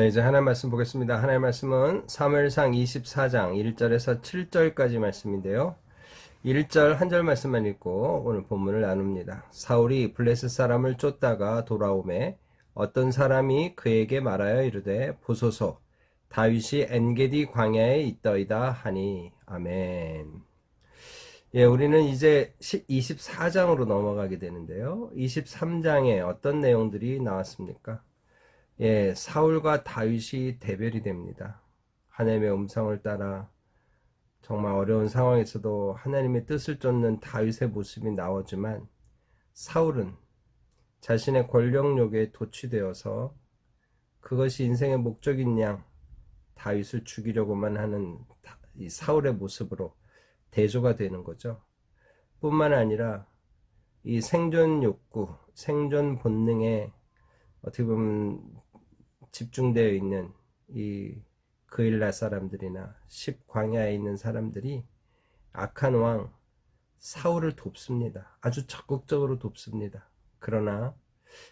네, 이제 하나님 말씀 보겠습니다. 하나님 말씀은 사무엘상 24장 1절에서 7절까지 말씀인데요. 1절 한 절 말씀만 읽고 오늘 본문을 나눕니다. 사울이 블레셋 사람을 쫓다가 돌아오매 어떤 사람이 그에게 말하여 이르되 보소서 다윗이 엔게디 광야에 있더이다 하니. 아멘. 예, 우리는 이제 24장으로 넘어가게 되는데요. 23장에 어떤 내용들이 나왔습니까? 예, 사울과 다윗이 대별이 됩니다. 하나님의 음성을 따라 정말 어려운 상황에서도 하나님의 뜻을 쫓는 다윗의 모습이 나오지만 사울은 자신의 권력욕에 도취되어서 그것이 인생의 목적인 양 다윗을 죽이려고만 하는 이 사울의 모습으로 대조가 되는 거죠. 뿐만 아니라 이 생존 욕구, 생존 본능에 어떻게 보면 집중되어 있는 이 그일라 사람들이나 십광야에 있는 사람들이 악한 왕 사울을 돕습니다. 아주 적극적으로 돕습니다. 그러나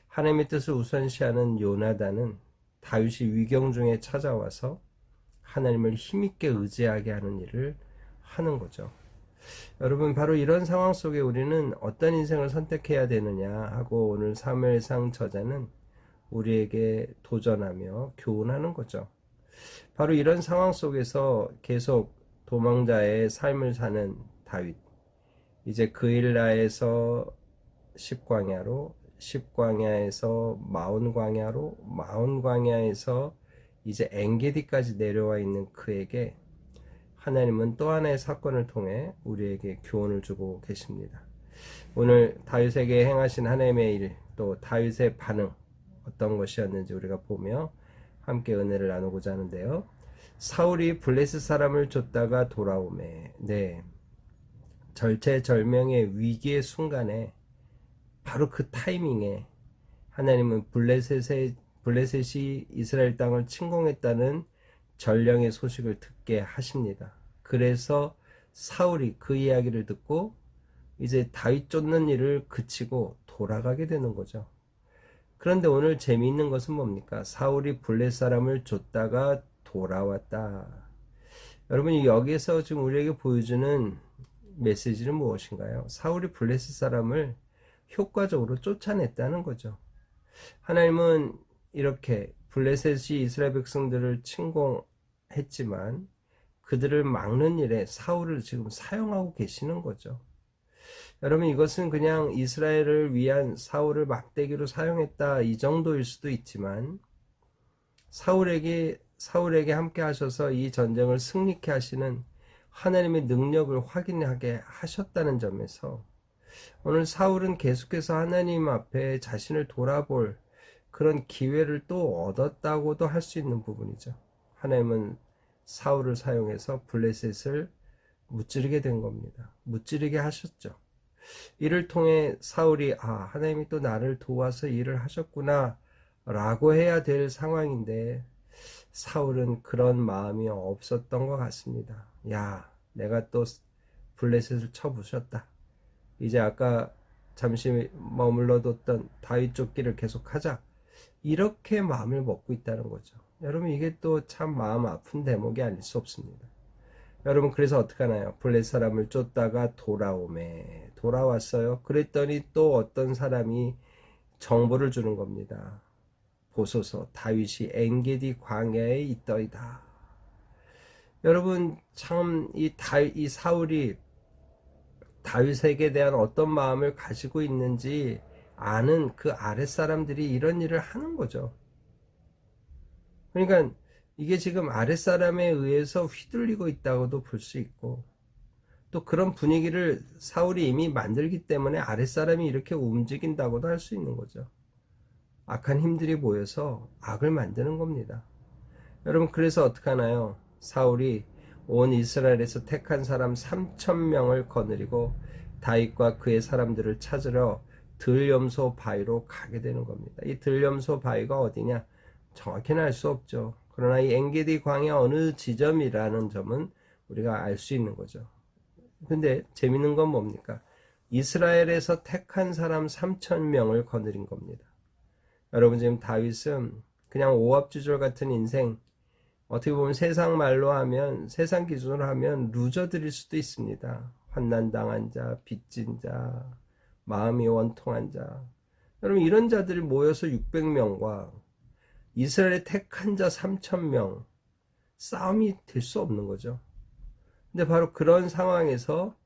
하나님의 뜻을 우선시하는 요나단은 다윗이 위경 중에 찾아와서 하나님을 힘있게 의지하게 하는 일을 하는 거죠. 여러분, 바로 이런 상황 속에 우리는 어떤 인생을 선택해야 되느냐 하고 오늘 사무엘상 저자는 우리에게 도전하며 교훈하는 거죠. 바로 이런 상황 속에서 계속 도망자의 삶을 사는 다윗, 이제 그일라에서 십광야로, 십광야에서 마온광야로, 마온광야에서 이제 엔게디까지 내려와 있는 그에게 하나님은 또 하나의 사건을 통해 우리에게 교훈을 주고 계십니다. 오늘 다윗에게 행하신 하나님의 일, 또 다윗의 반응 어떤 것이었는지 우리가 보며 함께 은혜를 나누고자 하는데요. 사울이 블레셋 사람을 쫓다가 돌아오매, 네, 절체절명의 위기의 순간에 바로 그 타이밍에 하나님은 블레셋이 이스라엘 땅을 침공했다는 전령의 소식을 듣게 하십니다. 그래서 사울이 그 이야기를 듣고 이제 다윗 쫓는 일을 그치고 돌아가게 되는 거죠. 그런데 오늘 재미있는 것은 뭡니까? 사울이 블레셋 사람을 쫓다가 돌아왔다. 여러분이 여기에서 지금 우리에게 보여주는 메시지는 무엇인가요? 사울이 블레셋 사람을 효과적으로 쫓아냈다는 거죠. 하나님은 이렇게 블레셋이 이스라엘 백성들을 침공했지만 그들을 막는 일에 사울을 지금 사용하고 계시는 거죠. 여러분, 이것은 그냥 이스라엘을 위한 사울을 막대기로 사용했다 이 정도일 수도 있지만 사울에게 함께 하셔서 이 전쟁을 승리케 하시는 하나님의 능력을 확인하게 하셨다는 점에서 오늘 사울은 계속해서 하나님 앞에 자신을 돌아볼 그런 기회를 또 얻었다고도 할 수 있는 부분이죠. 하나님은 사울을 사용해서 블레셋을 무찌르게 된 겁니다. 무찌르게 하셨죠. 이를 통해 사울이 하나님이 또 나를 도와서 일을 하셨구나 라고 해야 될 상황인데 사울은 그런 마음이 없었던 것 같습니다. 야, 내가 또 블레셋을 쳐부셨다. 이제 아까 잠시 머물러뒀던 다윗 쫓기를 계속하자. 이렇게 마음을 먹고 있다는 거죠. 여러분, 이게 또 참 마음 아픈 대목이 아닐 수 없습니다. 여러분, 그래서 어떡하나요? 블레셋 사람을 쫓다가 돌아왔어요. 그랬더니 또 어떤 사람이 정보를 주는 겁니다. 보소서 다윗이 엔게디 광야에 있더이다. 여러분, 참 이 사울이 다윗에게 대한 어떤 마음을 가지고 있는지 아는 그 아랫사람들이 이런 일을 하는 거죠. 그러니까 이게 지금 아랫사람에 의해서 휘둘리고 있다고도 볼 수 있고 또 그런 분위기를 사울이 이미 만들기 때문에 아랫사람이 이렇게 움직인다고도 할 수 있는 거죠. 악한 힘들이 모여서 악을 만드는 겁니다. 여러분, 그래서 어떻게 하나요? 사울이 온 이스라엘에서 택한 사람 3,000명을 거느리고 다윗과 그의 사람들을 찾으러 들염소 바위로 가게 되는 겁니다. 이 들염소 바위가 어디냐? 정확히는 알 수 없죠. 그러나 이 엔게디 광야 어느 지점이라는 점은 우리가 알 수 있는 거죠. 근데 재밌는 건 뭡니까? 이스라엘에서 택한 사람 3,000명을 거느린 겁니다. 여러분, 지금 다윗은 그냥 오합지졸 같은 인생, 어떻게 보면 세상 말로 하면, 세상 기준으로 하면 루저들일 수도 있습니다. 환난당한 자, 빚진 자, 마음이 원통한 자. 여러분, 이런 자들이 모여서 600명과 이스라엘의 택한 자 3,000명, 싸움이 될 수 없는 거죠. 근데 바로 그런 상황에서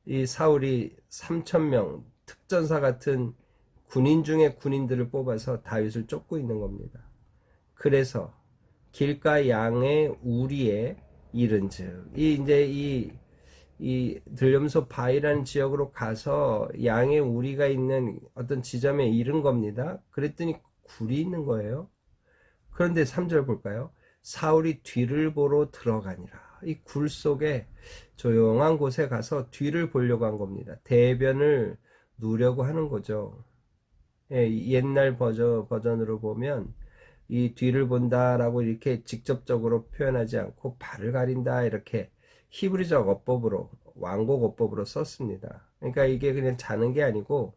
이 사울이 3,000명, 특전사 같은 군인 중에 군인들을 뽑아서 다윗을 쫓고 있는 겁니다. 그래서 길가 양의 우리에 이른즉, 이 들염소 바이라는 지역으로 가서 양의 우리가 있는 어떤 지점에 이른 겁니다. 그랬더니 굴이 있는 거예요. 그런데 3절 볼까요? 사울이 뒤를 보러 들어가니라. 이 굴 속에 조용한 곳에 가서 뒤를 보려고 한 겁니다. 대변을 누려고 하는 거죠. 예, 옛날 버전으로 보면 이 뒤를 본다라고 이렇게 직접적으로 표현하지 않고 발을 가린다 이렇게 히브리적 어법으로 왕곡 어법으로 썼습니다. 그러니까 이게 그냥 자는 게 아니고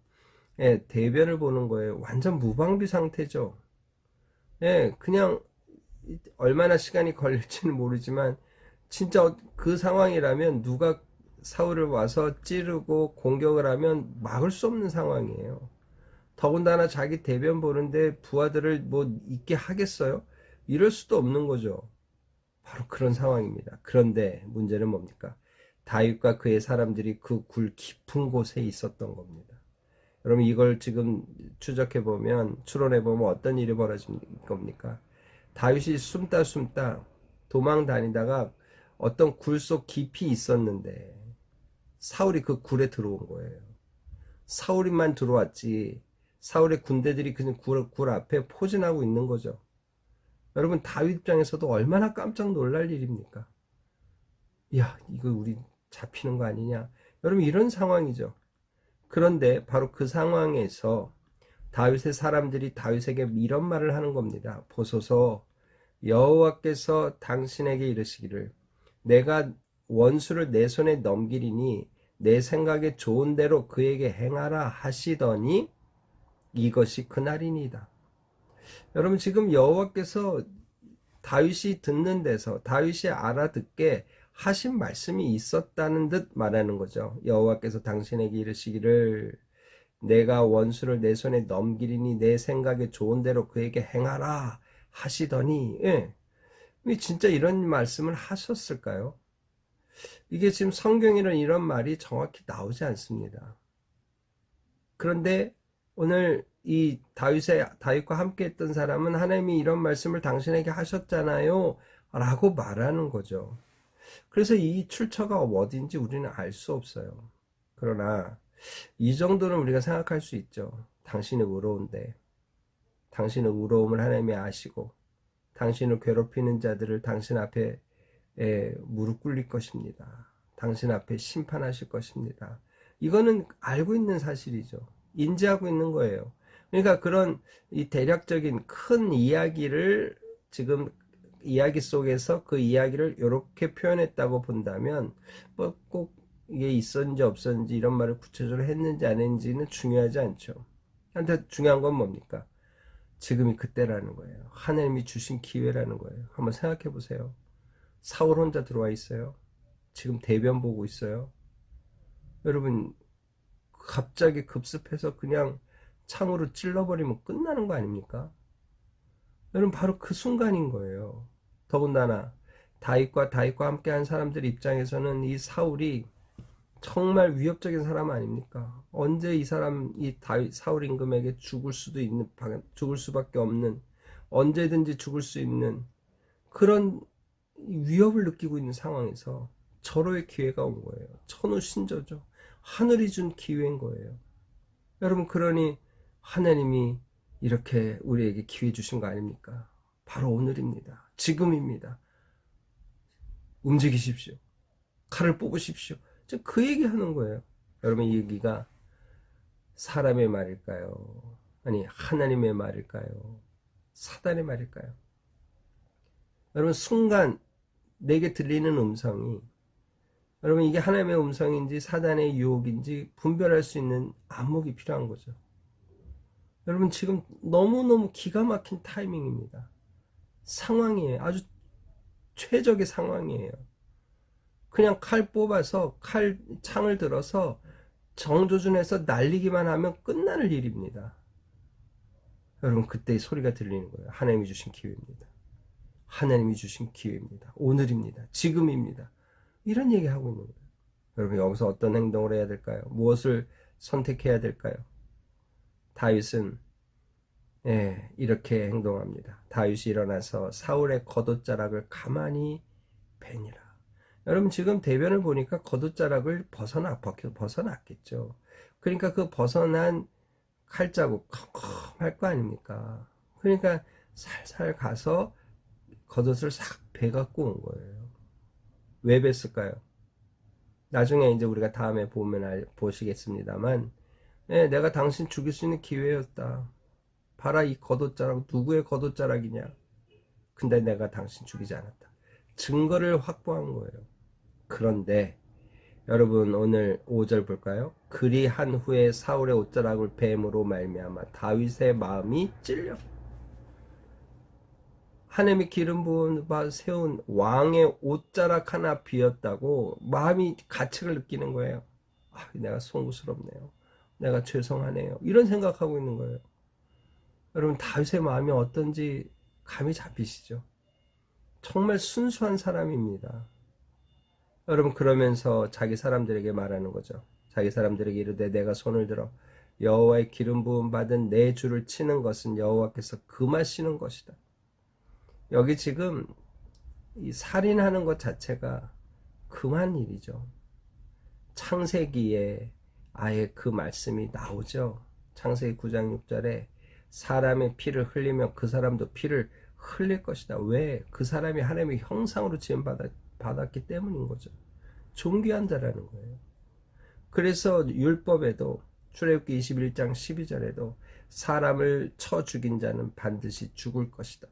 예, 대변을 보는 거예요. 완전 무방비 상태죠. 예, 그냥 얼마나 시간이 걸릴지는 모르지만 진짜 그 상황이라면 누가 사울을 와서 찌르고 공격을 하면 막을 수 없는 상황이에요. 더군다나 자기 대변 보는데 부하들을 뭐 있게 하겠어요? 이럴 수도 없는 거죠. 바로 그런 상황입니다. 그런데 문제는 뭡니까? 다윗과 그의 사람들이 그 굴 깊은 곳에 있었던 겁니다. 여러분 이걸 지금 추적해 보면 추론해 보면 어떤 일이 벌어질 겁니까? 다윗이 숨다 도망 다니다가 어떤 굴 속 깊이 있었는데 사울이 그 굴에 들어온 거예요. 사울이만 들어왔지 사울의 군대들이 그냥 굴 앞에 포진하고 있는 거죠. 여러분 다윗 입장에서도 얼마나 깜짝 놀랄 일입니까? 야 이거 우리 잡히는 거 아니냐? 여러분 이런 상황이죠. 그런데 바로 그 상황에서 다윗의 사람들이 다윗에게 이런 말을 하는 겁니다. 보소서 여호와께서 당신에게 이르시기를 내가 원수를 내 손에 넘기리니 내 생각에 좋은 대로 그에게 행하라 하시더니 이것이 그날이니이다. 여러분 지금 여호와께서 다윗이 듣는 데서 다윗이 알아듣게 하신 말씀이 있었다는 듯 말하는 거죠. 여호와께서 당신에게 이르시기를 내가 원수를 내 손에 넘기리니 내 생각에 좋은 대로 그에게 행하라 하시더니 예. 진짜 이런 말씀을 하셨을까요? 이게 지금 성경에는 이런 말이 정확히 나오지 않습니다. 그런데 오늘 이 다윗과 함께 했던 사람은 하나님이 이런 말씀을 당신에게 하셨잖아요 라고 말하는 거죠. 그래서 이 출처가 어딘지 우리는 알 수 없어요. 그러나 이 정도는 우리가 생각할 수 있죠. 당신이 의로운데 당신의 의로움을 하나님이 아시고 당신을 괴롭히는 자들을 당신 앞에 무릎 꿇릴 것입니다. 당신 앞에 심판하실 것입니다. 이거는 알고 있는 사실이죠. 인지하고 있는 거예요. 그러니까 그런 이 대략적인 큰 이야기를 지금 이야기 속에서 그 이야기를 이렇게 표현했다고 본다면 뭐 꼭 이게 있었는지 없었는지 이런 말을 구체적으로 했는지 안 했는지는 중요하지 않죠. 근데 중요한 건 뭡니까? 지금이 그때라는 거예요. 하나님이 주신 기회라는 거예요. 한번 생각해 보세요. 사울 혼자 들어와 있어요. 지금 대변 보고 있어요. 여러분 갑자기 급습해서 그냥 창으로 찔러버리면 끝나는 거 아닙니까? 여러분 바로 그 순간인 거예요. 더군다나 다윗과 함께한 사람들 입장에서는 이 사울이 정말 위협적인 사람 아닙니까? 언제 이 사울 임금에게 죽을 수밖에 없는, 언제든지 죽을 수 있는 그런 위협을 느끼고 있는 상황에서 절호의 기회가 온 거예요. 천우신저죠. 하늘이 준 기회인 거예요. 여러분 그러니 하나님이 이렇게 우리에게 기회 주신 거 아닙니까? 바로 오늘입니다. 지금입니다. 움직이십시오. 칼을 뽑으십시오. 그 얘기하는 거예요. 여러분 이 얘기가 사람의 말일까요? 아니 하나님의 말일까요? 사단의 말일까요? 여러분 순간 내게 들리는 음성이 여러분 이게 하나님의 음성인지 사단의 유혹인지 분별할 수 있는 안목이 필요한 거죠. 여러분 지금 너무너무 기가 막힌 타이밍입니다. 상황이에요. 아주 최적의 상황이에요. 그냥 칼 뽑아서 창을 들어서 정조준해서 날리기만 하면 끝나는 일입니다. 여러분 그때 소리가 들리는 거예요. 하나님이 주신 기회입니다. 하나님이 주신 기회입니다. 오늘입니다. 지금입니다. 이런 얘기하고 있는 거예요. 여러분 여기서 어떤 행동을 해야 될까요? 무엇을 선택해야 될까요? 다윗은 이렇게 행동합니다. 다윗이 일어나서 사울의 겉옷자락을 가만히 베니라. 여러분 지금 대변을 보니까 겉옷자락을 벗어났겠죠. 그러니까 그 벗어난 칼자국 컴컴할 거 아닙니까? 그러니까 살살 가서 겉옷을 싹 베갖고 온 거예요. 왜 뱄을까요? 나중에 이제 우리가 다음에 보시겠습니다만, 내가 당신 죽일 수 있는 기회였다. 봐라 이 겉옷자락 누구의 겉옷자락이냐? 근데 내가 당신 죽이지 않았다. 증거를 확보한 거예요. 그런데 여러분 오늘 5절 볼까요? 그리한 후에 사울의 옷자락을 뱀으로 말미암아 다윗의 마음이 찔려. 하나님이 기름 부은 바 세운 왕의 옷자락 하나 비었다고 마음이 가책을 느끼는 거예요. 내가 송구스럽네요. 내가 죄송하네요. 이런 생각하고 있는 거예요. 여러분 다윗의 마음이 어떤지 감이 잡히시죠? 정말 순수한 사람입니다. 여러분 그러면서 자기 사람들에게 말하는 거죠. 자기 사람들에게 이르되 내가 손을 들어 여호와의 기름 부음 받은 내 주를 치는 것은 여호와께서 금하시는 것이다. 여기 지금 이 살인하는 것 자체가 금한 일이죠. 창세기에 아예 그 말씀이 나오죠. 창세기 9장 6절에 사람의 피를 흘리면 그 사람도 피를 흘릴 것이다. 왜? 그 사람이 하나님의 형상으로 지음받았기 때문인 거죠. 존귀한 자라는 거예요. 그래서 율법에도 출애굽기 21장 12절에도 사람을 쳐 죽인 자는 반드시 죽을 것이다.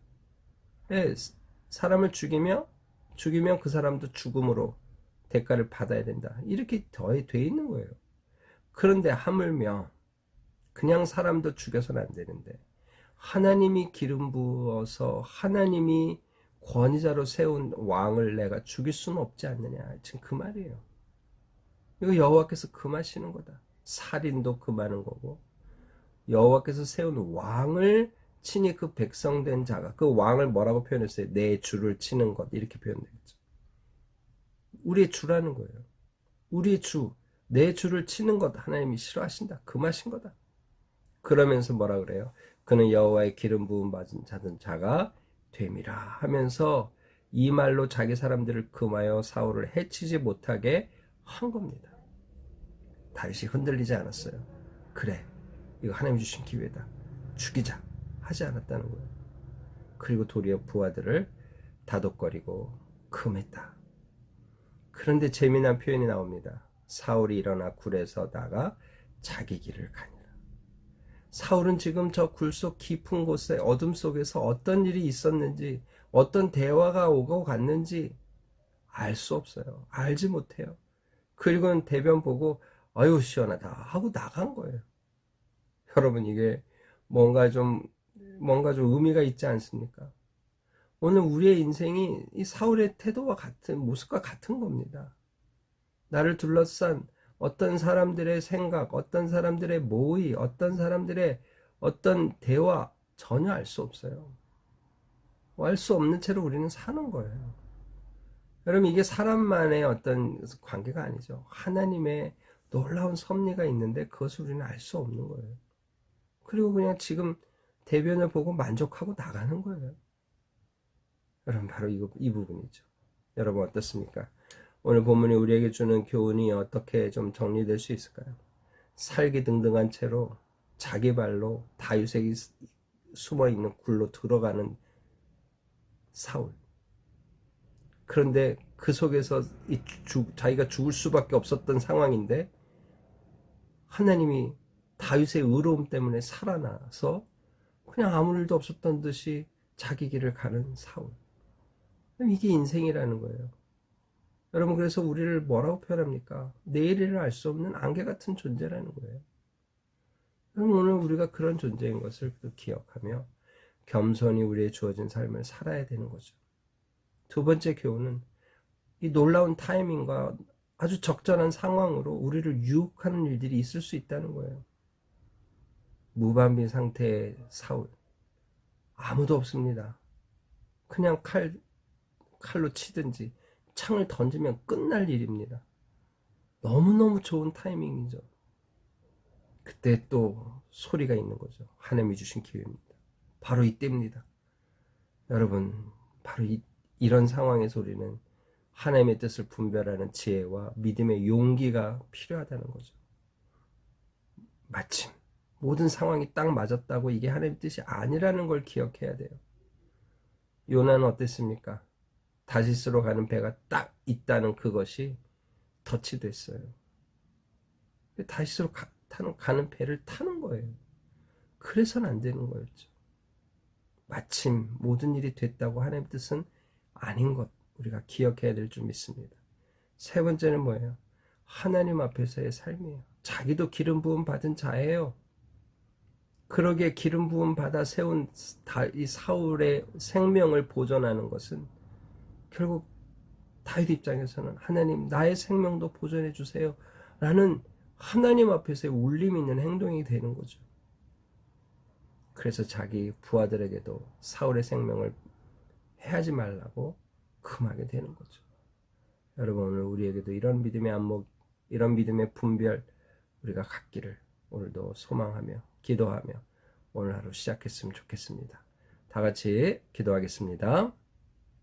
사람을 죽이면 그 사람도 죽음으로 대가를 받아야 된다. 이렇게 돼 있는 거예요. 그런데 하물며 그냥 사람도 죽여서는 안 되는데 하나님이 기름 부어서 하나님이 권위자로 세운 왕을 내가 죽일 수는 없지 않느냐. 지금 그 말이에요. 이거 여호와께서 금하시는 거다. 살인도 금하는 거고 여호와께서 세운 왕을 친히 그 백성된 자가 그 왕을 뭐라고 표현했어요? 내 주를 치는 것 이렇게 표현되겠죠. 우리의 주라는 거예요. 우리의 주, 내 주를 치는 것 하나님이 싫어하신다. 금하신 거다. 그러면서 뭐라 그래요? 그는 여호와의 기름 부음 받은 자가 됨이라 하면서 이 말로 자기 사람들을 금하여 사울을 해치지 못하게 한 겁니다. 다윗이 흔들리지 않았어요. 그래, 이거 하나님이 주신 기회다. 죽이자. 하지 않았다는 거예요. 그리고 도리어 부하들을 다독거리고 금했다. 그런데 재미난 표현이 나옵니다. 사울이 일어나 굴에서 나가 자기 길을 가니라. 사울은 지금 저 굴 속 깊은 곳에 어둠 속에서 어떤 일이 있었는지 어떤 대화가 오고 갔는지 알 수 없어요. 알지 못해요. 그리고는 대변 보고 아유 시원하다 하고 나간 거예요. 여러분 이게 뭔가 좀 의미가 있지 않습니까? 오늘 우리의 인생이 이 사울의 태도와 같은 모습과 같은 겁니다. 나를 둘러싼 어떤 사람들의 생각, 어떤 사람들의 모의, 어떤 사람들의 어떤 대화 전혀 알 수 없어요. 알 수 없는 채로 우리는 사는 거예요. 여러분 이게 사람만의 어떤 관계가 아니죠. 하나님의 놀라운 섭리가 있는데 그것을 우리는 알 수 없는 거예요. 그리고 그냥 지금 대변을 보고 만족하고 나가는 거예요. 여러분 바로 이 부분이죠. 여러분 어떻습니까? 오늘 본문이 우리에게 주는 교훈이 어떻게 좀 정리될 수 있을까요? 살기등등한 채로 자기 발로 다윗에게 숨어있는 굴로 들어가는 사울. 그런데 그 속에서 자기가 죽을 수밖에 없었던 상황인데 하나님이 다윗의 의로움 때문에 살아나서 그냥 아무 일도 없었던 듯이 자기 길을 가는 사울. 이게 인생이라는 거예요. 여러분 그래서 우리를 뭐라고 표현합니까? 내일을 알 수 없는 안개 같은 존재라는 거예요. 여러분 오늘 우리가 그런 존재인 것을 기억하며 겸손히 우리의 주어진 삶을 살아야 되는 거죠. 두 번째 교훈은 이 놀라운 타이밍과 아주 적절한 상황으로 우리를 유혹하는 일들이 있을 수 있다는 거예요. 무방비 상태의 사울. 아무도 없습니다. 그냥 칼로 치든지 창을 던지면 끝날 일입니다. 너무너무 좋은 타이밍이죠. 그때 또 소리가 있는 거죠. 하나님이 주신 기회입니다. 바로 이때입니다. 여러분, 바로 이런 상황에서 우리는 하나님의 뜻을 분별하는 지혜와 믿음의 용기가 필요하다는 거죠. 마침 모든 상황이 딱 맞았다고 이게 하나님의 뜻이 아니라는 걸 기억해야 돼요. 요나는 어땠습니까? 다시스로 가는 배가 딱 있다는 그것이 터치됐어요. 다시스로 가는 배를 타는 거예요. 그래서는 안 되는 거였죠. 마침 모든 일이 됐다고 하나님의 뜻은 아닌 것 우리가 기억해야 될 줄 믿습니다. 세 번째는 뭐예요? 하나님 앞에서의 삶이에요. 자기도 기름 부음 받은 자예요. 그러기에 기름 부음 받아 세운 이 사울의 생명을 보존하는 것은 결국 다윗 입장에서는 하나님 나의 생명도 보존해 주세요 라는 하나님 앞에서의 울림 있는 행동이 되는 거죠. 그래서 자기 부하들에게도 사울의 생명을 해하지 말라고 금하게 되는 거죠. 여러분 오늘 우리에게도 이런 믿음의 안목, 이런 믿음의 분별 우리가 갖기를 오늘도 소망하며 기도하며 오늘 하루 시작했으면 좋겠습니다. 다 같이 기도하겠습니다.